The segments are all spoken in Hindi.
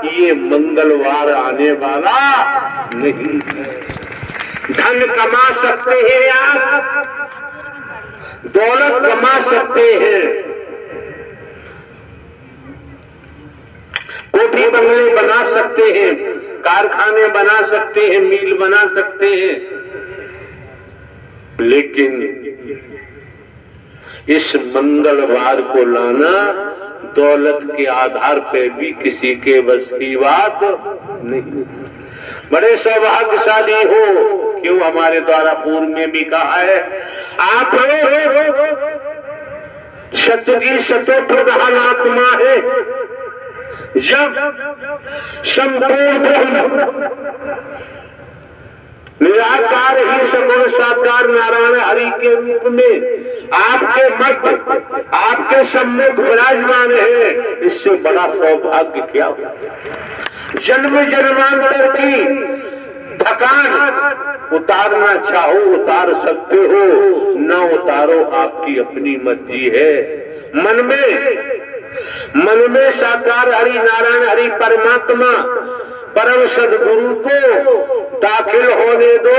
ये मंगलवार आने वाला नहीं है। धन कमा सकते हैं आप, दौलत कमा सकते हैं, कोठी बंगले बना सकते हैं, कारखाने बना सकते हैं, मिल बना सकते हैं, लेकिन इस मंगलवार को लाना दौलत के आधार पे भी किसी के बस की बात नहीं। बड़े सौभाग्यशाली हो, क्यों हमारे द्वारा पूर्व में भी कहा है, आप सत्य सतो प्रधान आत्मा है। जब संपूर्ण निराकार ही सगुण साकार नारायण हरि के रूप में आपके मध्य आपके सम्मुख विराजमान है, इससे बड़ा सौभाग्य क्या हो। जन्म जन्मांतर की थकान उतारना चाहो उतार सकते हो, न उतारो आपकी अपनी मर्जी है। मन में साकार हरि नारायण हरि परमात्मा परम सदगुरु को दाखिल होने दो,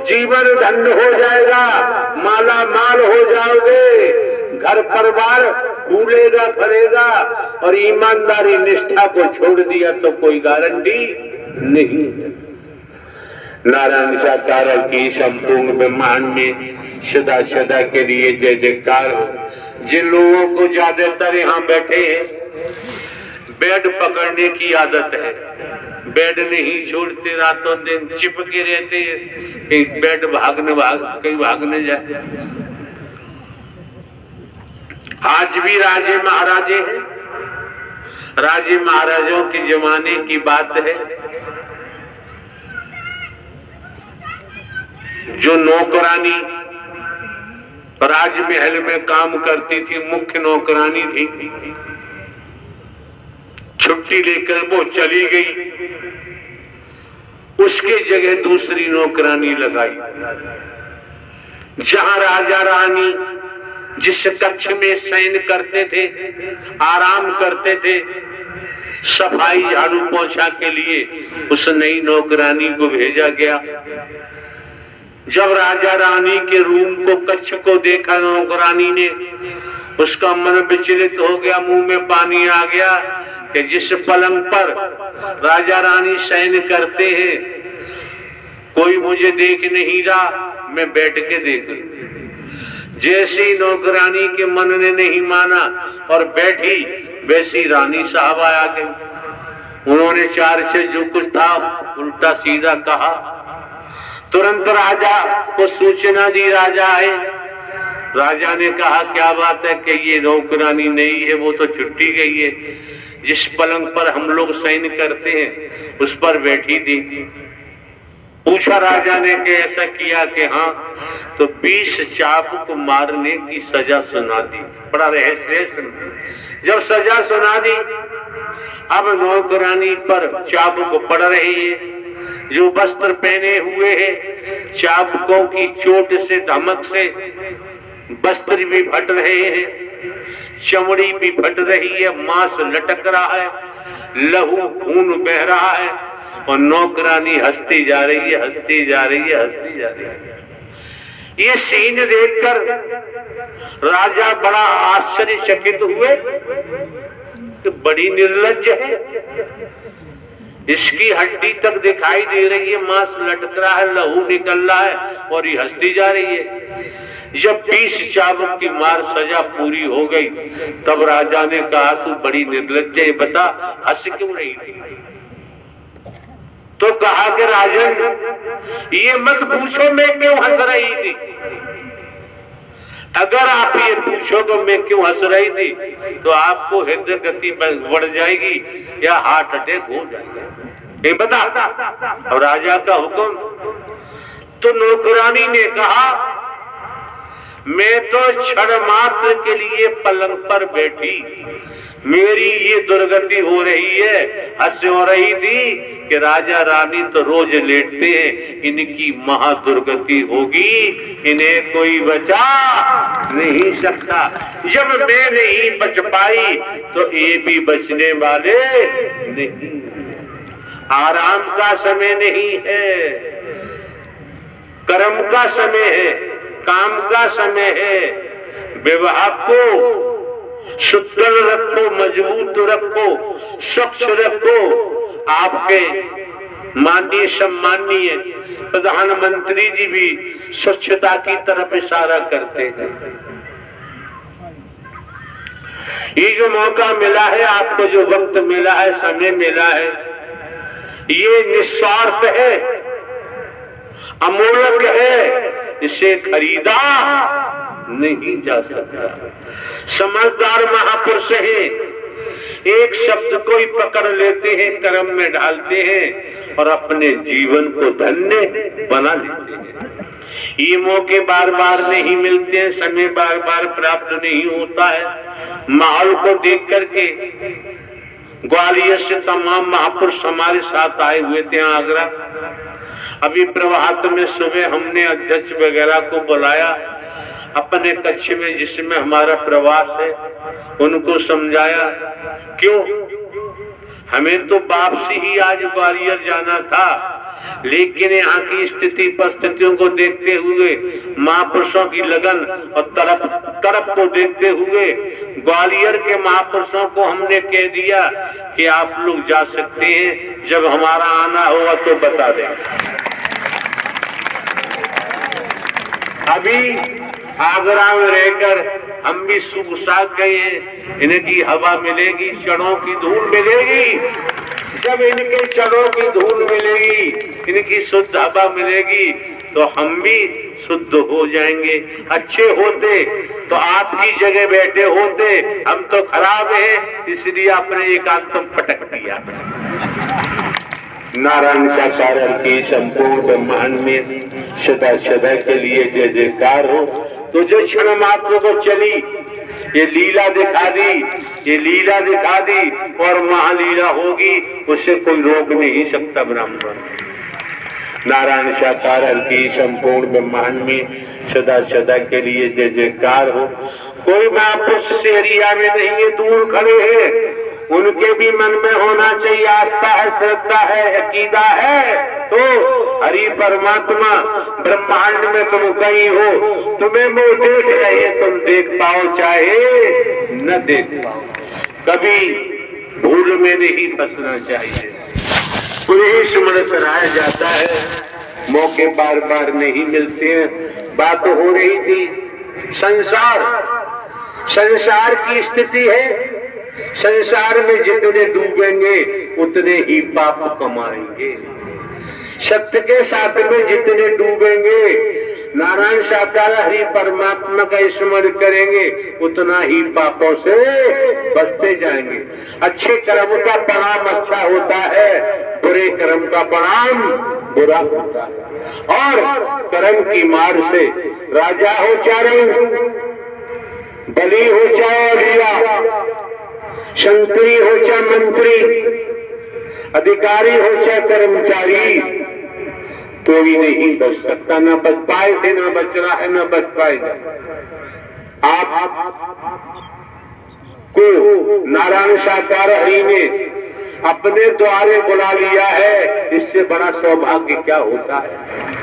जीवन धन्य हो जाएगा, माला माल हो जाओगे, घर परिवार फूलेगा फलेगा। और ईमानदारी निष्ठा को छोड़ दिया तो कोई गारंटी नहीं है। नारायण साकार की संपूर्ण ब्रह्मांड में सदा सदा के लिए जय जयकार हो। जिन लोगों को ज्यादातर यहाँ बैठे हैं बेड पकड़ने की आदत है, बेड नहीं छोड़ते, रातों दिन चिपके रहते हैं, कहीं बेड कहीं भागने जाए। आज भी राजे महाराजे हैं, राजे महाराजों के जमाने की बात है। जो नौकरानी राजमहल में काम करती थी, मुख्य नौकरानी थी, छुट्टी लेकर वो चली गई, उसके जगह दूसरी नौकरानी लगाई। जहां राजा रानी जिस कक्ष में शयन करते थे, आराम करते थे, सफाई झाड़ू पोछा के लिए उस नई नौकरानी को भेजा गया। जब राजा रानी के रूम को कक्ष को देखा नौकरानी ने, उसका मन विचलित हो गया, मुंह में पानी आ गया कि जिस पलंग पर राजा रानी शयन करते हैं कोई मुझे देख नहीं रहा, मैं बैठ के देख लूं। जैसी नौकरानी के मन ने नहीं माना और बैठी, वैसी रानी साहब आ गई। उन्होंने चार से जो कुछ था उल्टा सीधा कहा। तुरंत राजा को सूचना दी, राजा आए। राजा ने कहा क्या बात है कि ये नौकरानी नहीं है, वो तो छुट्टी गई है, जिस पलंग पर हम लोग शयन करते हैं उस पर बैठी थी। पूछा राजा ने कि ऐसा किया कि हाँ, तो 20 चाबुक मारने की सजा सुना दी। बड़ा रहस्य। जब सजा सुना दी, अब नौकरानी पर चाबुक पड़ रही है। जो वस्त्र पहने हुए हैं, चाबुकों की चोट से धमक से वस्त्र भी फट रहे हैं, चमड़ी भी फट रही है, मांस लटक रहा है, लहू खून बह रहा है, और नौकरानी हंसती जा रही है, हंसती जा रही है, हंसती जा रही है। ये सीन देखकर राजा बड़ा आश्चर्यचकित हुए कि बड़ी निर्लज्ज है, इसकी हड्डी तक दिखाई दे रही है, मांस लटक रहा है, लहू निकल रहा है, और ये हंसती जा रही है। जब 20 चाबुक की मार सजा पूरी हो गई, तब राजा ने कहा तू बड़ी निर्लज्ज है, बता हंस क्यों रही थी? तो कहा कि राजन ये मत पूछो मैं क्यों हंस रही थी। अगर आप ये पूछो तो मैं क्यों हंस रही थी, तो आपको हृदय गति बढ़ जाएगी या हार्ट अटैक हो जाएगा। ये बता। और राजा का हुक्म। तो नौकरानी ने कहा मैं तो क्षण मात्र के लिए पलंग पर बैठी, मेरी ये दुर्गति हो रही है, हंस हो रही थी कि राजा रानी तो रोज लेटते हैं, इनकी महादुर्गति होगी, इन्हें कोई बचा नहीं सकता। जब मैं नहीं बच पाई तो ये भी बचने वाले नहीं। आराम का समय नहीं है, कर्म का समय है, काम का समय है। विवाह को सुदृढ़ रखो, मजबूत रखो, स्वच्छ रखो। आपके माननीय सम्माननीय प्रधानमंत्री जी भी स्वच्छता की तरफ इशारा करते हैं। ये जो मौका मिला है, आपको जो वक्त मिला है, समय मिला है, ये निस्वार्थ है, अमूल्य है, इसे खरीदा नहीं जा सकता। समझदार महापुरुष हैं, एक शब्द को ही पकड़ लेते हैं, कर्म में डालते हैं और अपने जीवन को धन्य बना लेते हैं। ये मौके बार बार नहीं मिलते हैं, समय बार बार प्राप्त नहीं होता है। माहौल को देख करके ग्वालियर से तमाम महापुरुष हमारे साथ आए हुए थे आगरा। अभी प्रभात में सुबह हमने अध्यक्ष वगैरह को बुलाया अपने कक्ष में, जिसमें हमारा प्रवास है, उनको समझाया। क्यों, हमें तो वापसी ही आज ग्वालियर जाना था, लेकिन यहाँ की स्थिति परिस्थितियों को देखते हुए, महापुरुषों की लगन और तरफ को देखते हुए ग्वालियर के महापुरुषों को हमने कह दिया कि आप लोग जा सकते हैं, जब हमारा आना होगा तो बता दें। अभी आगरा में रहकर हम भी सूख साग गए हैं। इनकी हवा मिलेगी, क्षणों की धूल मिलेगी। जब इनके क्षणों की धूल मिलेगी, इनकी शुद्ध हवा मिलेगी, तो हम भी शुद्ध हो जाएंगे। अच्छे होते तो आपकी जगह बैठे होते, हम तो खराब हैं, इसलिए अपने एकांत में फटक दिया। नारायण साकार की संपूर्ण ब्रह्मांड में सदा सदा के लिए जय जयकार हो। तो जो क्षण मात्र को चली ये लीला दिखा दी, ये लीला दिखा दी और महालीला होगी, उसे कोई रोक नहीं सकता ब्राह्मण। नारायण साकार की संपूर्ण ब्रह्मांड में सदा सदा के लिए जय जयकार हो। कोई महापुरुष से एरिया में नहीं है, दूर खड़े हैं, उनके भी मन में होना चाहिए आस्था है, श्रद्धा है, अकीदा है। तो हरि परमात्मा ब्रह्मांड में तुम कहीं हो, तुम्हें वो देख रहे हैं, तुम देख पाओ चाहे न देख पाओ। कभी भूल में नहीं फंसना चाहिए, पुनः स्मरण कराया जाता है। मौके बार बार नहीं मिलते हैं। बात हो रही थी संसार की स्थिति है, संसार में जितने डूबेंगे उतने ही पाप कमाएंगे। सत्य के साथ में जितने डूबेंगे, नारायण साकार हरि परमात्मा का स्मरण करेंगे, उतना ही पापों से बचते जाएंगे। अच्छे कर्म का परिणाम अच्छा होता है, बुरे कर्म का परिणाम बुरा होता है। और कर्म की मार से राजा हो चाहे बली हो चाहे अभिया, शंकरी हो चाहे मंत्री, अधिकारी हो चाहे कर्मचारी, तो भी नहीं बच सकता। न बच पाए थे, न बच रहा है, न बच पाएगा। आप को नारायण साकार हरि ने अपने द्वारे बुला लिया है, इससे बड़ा सौभाग्य क्या होता है।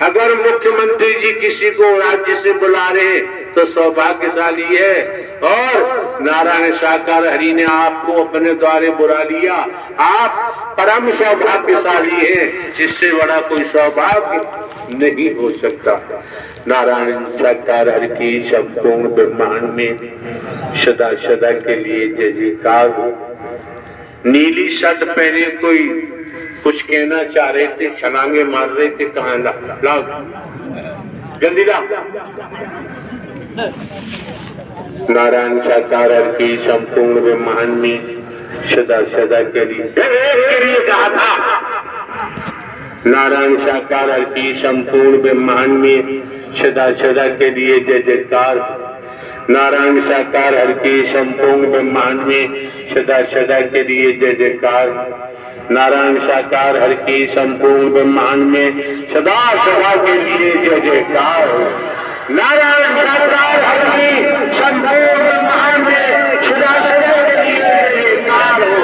अगर मुख्यमंत्री जी किसी को राज्य से बुला रहे तो सौभाग्यशाली है, और नारायण साकार हरि ने आपको अपने द्वारे बुला लिया, आप परम सौभाग्यशाली है। इससे बड़ा कोई सौभाग्य नहीं हो सकता। नारायण साकार हरि की संपूर्ण ब्रह्मांड में सदा सदा के लिए जय जयकार हो। नीली शर्ट पहने कोई कुछ कहना चाह रहे थे, छलांगे मार रहे थे, कहाँ लाओ जल्दी लाओ। नारायण साकार की संपूर्ण ब्रह्मांड में सदा सदा के लिए कहा था। नारायण साकार की संपूर्ण ब्रह्मांड में सदा सदा के लिए जय जयकार। नारायण साकार की संपूर्ण ब्रह्मांड में सदा सदा के लिए जय जयकार। नारायण साकार हर की संपूर्ण ब्रह्मांड में सदा सदा के लिए जय जयकार हो। नारायण साकार हर की संपूर्ण ब्रह्मांड में सदा सदा के लिए जय जयकार हो।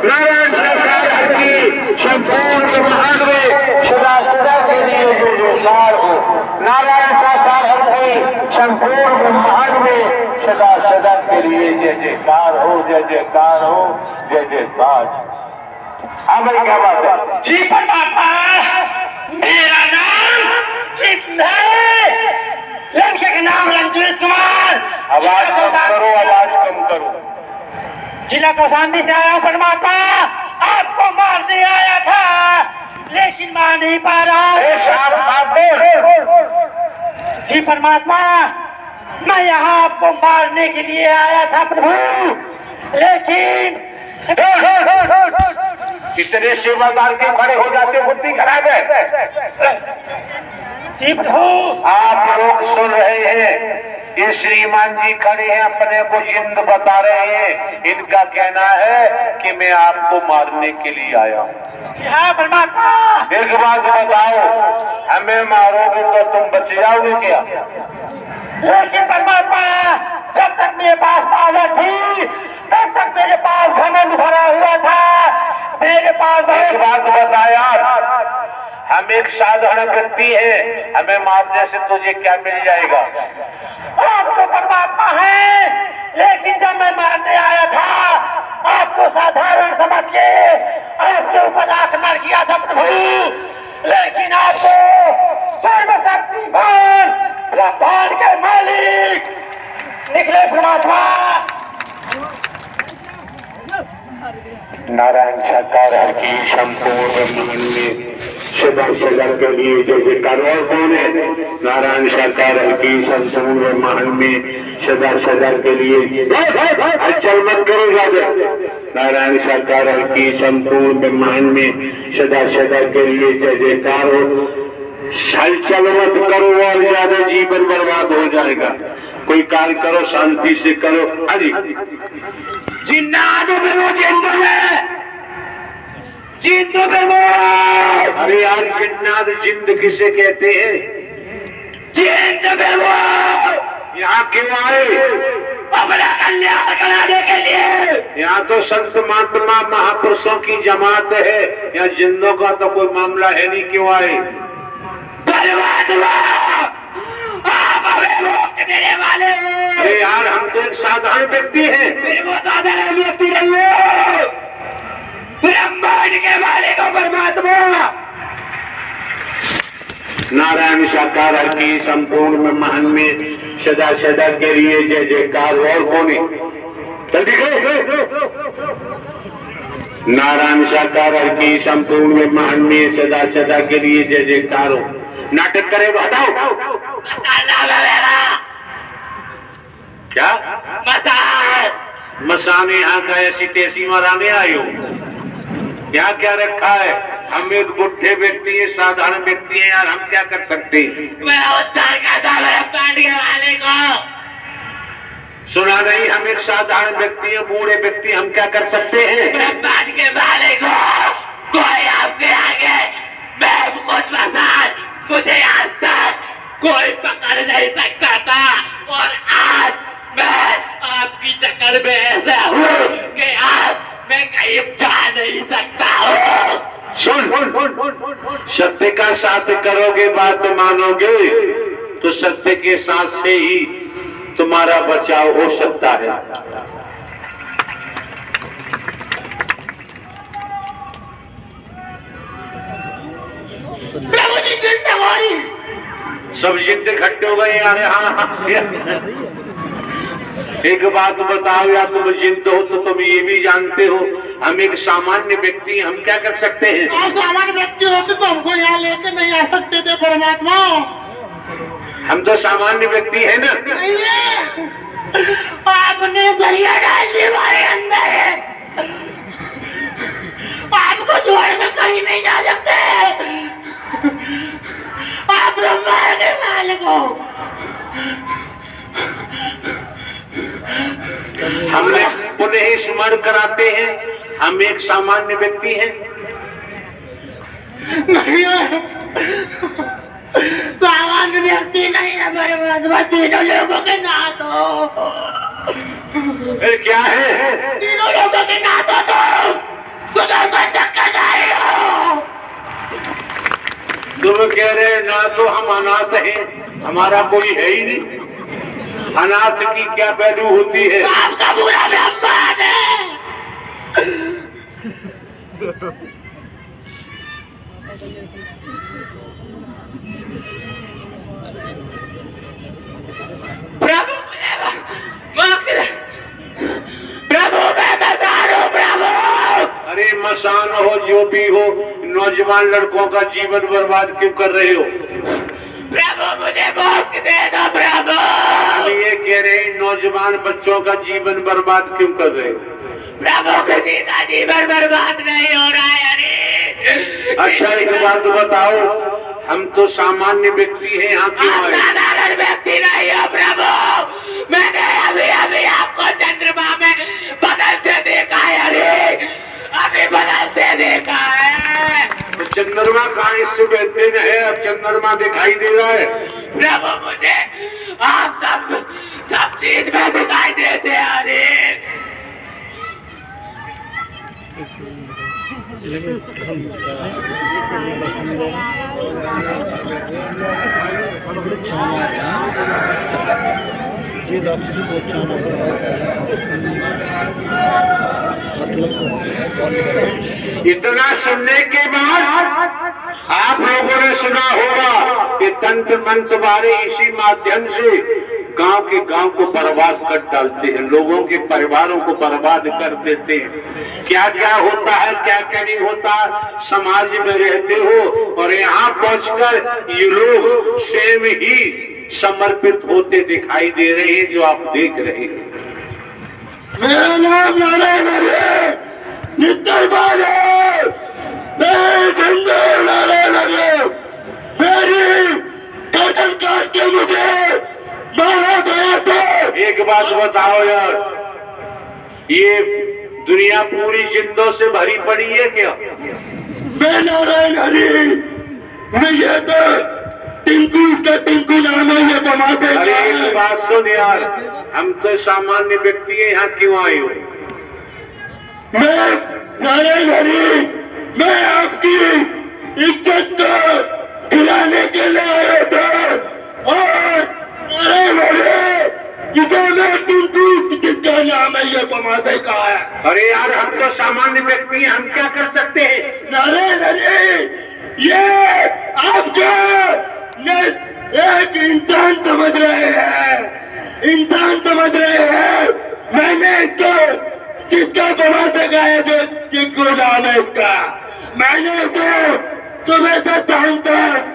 नारायण साकार हर की संपूर्ण ब्रह्मांड में सदा सदा के लिए जय जयकार हो। नारायण साकार हर की संपूर्ण ब्रह्मांड में सदा सदा के लिए जय जयकार हो, जय जयकार हो, जय जयकार। हाँ भाई क्या बात है जी परमात्मा, मेरा नाम जिंद है, लड़के का नाम रंजीत कुमार। आवाज कम करो, आवाज कम करो। जिला कौशाम्बी से आया परमात्मा, आपको मारने आया था लेकिन मार नहीं पा रहा। जी परमात्मा, मैं यहाँ आपको मारने के लिए आया था प्रभु, लेकिन कितने सेवादार के खड़े हो जाते, बुद्धि खराब है। जी प्रभु, आप लोग सुन रहे हैं, ये श्रीमान जी खड़े हैं, अपने को जिंद बता रहे हैं। इनका कहना है कि मैं आपको मारने के लिए आया हूँ। हाँ परमात्मा। एक बात बताओ, हमें मारोगे तो तुम बच जाओगे क्या? लेकिन परमात्मा, जब तक मेरे पास पावर थी तब तक मेरे पास घमंड भरा हुआ था। मेरे पास एक बात बता यार, हम एक साधारण व्यक्ति हैं, हमें मारने से तुझे क्या मिल जाएगा? आप तो परमात्मा है, लेकिन जब मैं मारने आया था आपको साधारण समझ के आपके ऊपर आक्रमण किया था प्रभु, लेकिन आपको सर्वशक्तिमान ब्रह्मांड के मालिक निकले परमात्मा। नारायण साकार हर की संपूर्ण ब्रह्मांड में सदा सदा के लिए जय जयकार। और कौन है? नारायण साकार हर की संपूर्ण ब्रह्मांड में सदा सदा के लिए चल मत करो ज्यादा। नारायण साकार हर की संपूर्ण ब्रह्मांड में सदा सदा के लिए जय जयकार हो। हलचल मत करो और ज्यादा जीवन बर्बाद हो जाएगा। कोई कार्य करो, शांति से करो। अरे जिन्नात अरे यार, जिन्नात जिंद किसे कहते हैं? यहाँ क्यों आए? अपना कल्याण कराने के लिए। यहाँ तो संत महात्मा महापुरुषों की जमात है, यहाँ जिंदों का तो कोई मामला है नहीं। क्यों आए? आप हमें मोक्ष देने वाले। अरे यार, हम तो एक साधारण व्यक्ति हैं। वो साधारण व्यक्ति नहीं हो, ब्रह्मांड के मालिक हो परमात्मा। नारायण साकार हर की संपूर्ण ब्रह्मांड में सदा सदा के लिए जय जयकार। और कौन है? जल्दी नारायण साकार हर की संपूर्ण ब्रह्मांड में सदा सदा के लिए जय जयकार हो। नाटक करे बताओ। क्या मसाने यहाँ का ऐसी तैसी मराने आए हो? क्या क्या रखा है? हम एक बुढ़े व्यक्ति है, साधारण व्यक्ति है यार, हम क्या कर सकते हैं? मैं उद्धार करता ब्रह्मांड के वाले को। सुना नहीं? हम एक साधारण व्यक्ति है, बूढ़े व्यक्ति, हम क्या कर सकते हैं? ब्रह्मांड के वाले को कोई आपके आगे मैं कुछ बसात, मुझे आज तक कोई पकड़ नहीं सकता था, और आज मैं आपकी चक्कर में ऐसा हूँ कि आज मैं कहीं जा नहीं सकता हूँ। सुन, सत्य का साथ करोगे, बात मानोगे तो सत्य के साथ से ही तुम्हारा बचाव हो सकता है। प्रभु जी जिंद हमारी सब जिद इकट्ठे हो गए यार। हाँ, एक बात बताओ, या तुम जिद हो तो तुम ये भी जानते हो हम एक सामान्य व्यक्ति, हम क्या कर सकते हैं? आप सामान्य व्यक्ति होते तो हमको यहाँ लेकर नहीं आ सकते थे परमात्मा। हम तो सामान्य व्यक्ति है ना। आपने जरिया डाल दिया हमारे अंदर, आपको छोड़ में कहीं नहीं जा सकते। आप ब्रह्मांड के मालिक हो। हमने पुनः स्मरण कराते हैं, हम एक सामान्य व्यक्ति हैं। सामान्य व्यक्ति नहीं है मेरे पास, तीनों लोगों के नाथ हो। फिर क्या है? तीनों लोगों के नाथ हो तुम, सुदर्शन चक्रधारी हो। तुम कह रहे ना तो हम अनाथ हैं, हमारा कोई है ही नहीं। अनाथ की क्या वैल्यू होती है? आपका बुरा ब्रह्मांड है। प्रभु प्रभु मैं मसान हूँ प्रभु। अरे मसान हो जो भी हो, नौजवान लड़कों का जीवन बर्बाद क्यों कर रहे हो? प्रभु मुझे मोक्ष दे दो प्रभु। हम ये कह रहे हैं नौजवान बच्चों का जीवन बर्बाद क्यों कर रहे हो? प्रभु किसी का जीवन बर्बाद नहीं हो रहा है। अरे अच्छा एक बात बताओ, हम तो सामान्य व्यक्ति हैं, यहाँ क्यों आए? साधारण व्यक्ति नहीं हो प्रभु। मैंने अभी अभी आपको चंद्रमा में बदलते देखा है। अरे अभी बदलते देखा है। तो चंद्रमा कहाँ इस सुबह दिन है, अब चंद्रमा दिखाई दे रहा है? प्रभु मुझे आप सब चीज में दिखाई देते हैं। अरे ఇప్పుడు చాలా ये डॉक्टर को चाना मतलब इतना सुनने के बाद आप लोगों ने सुना होगा कि तंत्र मंत्र वाले इसी माध्यम से गांव के गांव को बर्बाद कर डालते हैं, लोगों के परिवारों को बर्बाद कर देते हैं। क्या क्या होता है, क्या क्या नहीं होता, समाज में रहते हो और यहाँ पहुंचकर ये लोग स्वयं ही समर्पित होते दिखाई दे रहे हैं, जो आप देख रहे हैं। मेरा नाम नारायण है, नित्य बाल है, मैं संजय नारायण है। मेरी गर्दन काट के मुझे मारा गया था। एक बात बताओ यार, ये दुनिया पूरी जिंदों से भरी पड़ी है क्या? मैं नारायण हरि, मैं ये तो टिंकू, इसका टिंकू नाम है, ये तमाशे का अरे है। एक बात सुन यार, हम तो सामान्य व्यक्ति हैं, यहाँ क्यों आए हो? मैं नारायण हरि, मैं आपकी इज्जत को हिलाने के लिए आया था। और नारायण हरि, जिसे मैं टिंकू, जिसका नाम है, ये तमाशे का है। अरे यार हम तो सामान्य व्यक्ति हैं, हम क्या कर सकते हैं? नारायण हरि, ये आपका एक इंसान समझ रहे हैं, इंसान समझ रहे हैं। मैंने इसको, जिसका बना सका है, जो जिसको नाम है इसका, मैंने इसे सुबह से शाम तक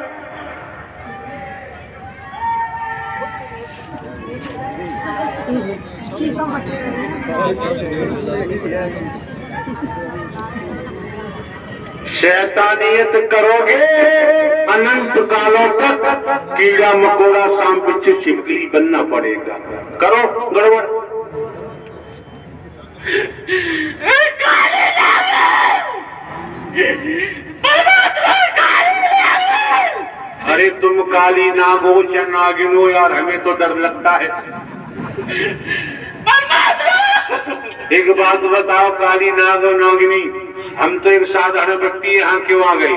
शैतानियत करोगे अनंत कालों तक, कीड़ा मकोड़ा सांप बिच्छू छिपकली बनना पड़ेगा। करो गड़बड़। अरे तुम काली नाग हो या नागिन हो यार, हमें तो डर लगता है। एक बात बताओ, काली नाग और नागिनी, हम तो एक साधारण व्यक्ति यहाँ क्यों आ गई?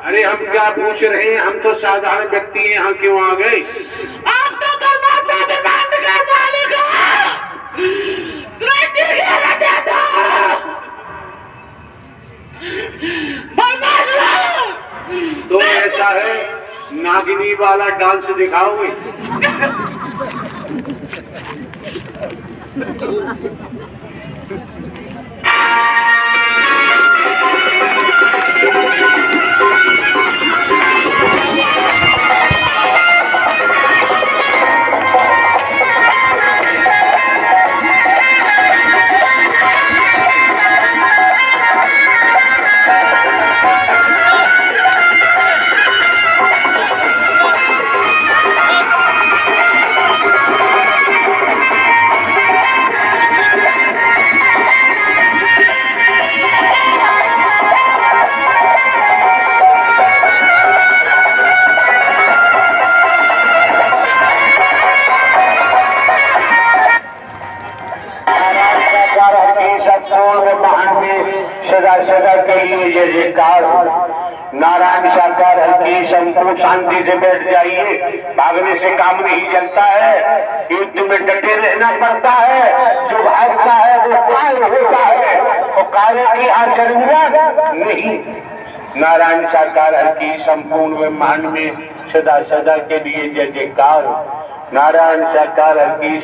अरे हम क्या पूछ रहे हैं, हम तो साधारण व्यक्ति यहाँ क्यों आ गए? आप तो तो ऐसा है, नागिनी वाला डांस दिखाओगे? सदा सदा के लिए जय जयकार। नारायण साकार की संपूर्ण शांति से बैठ जाइए। भागने से काम नहीं चलता है, युद्ध में डटे रहना पड़ता है। जो भागता है वो काय होता है, और काय की आचरूंगा नहीं। नारायण साकार की संपूर्ण ब्रह्मांड में सदा सदा के लिए जय जयकार। नारायण साकार की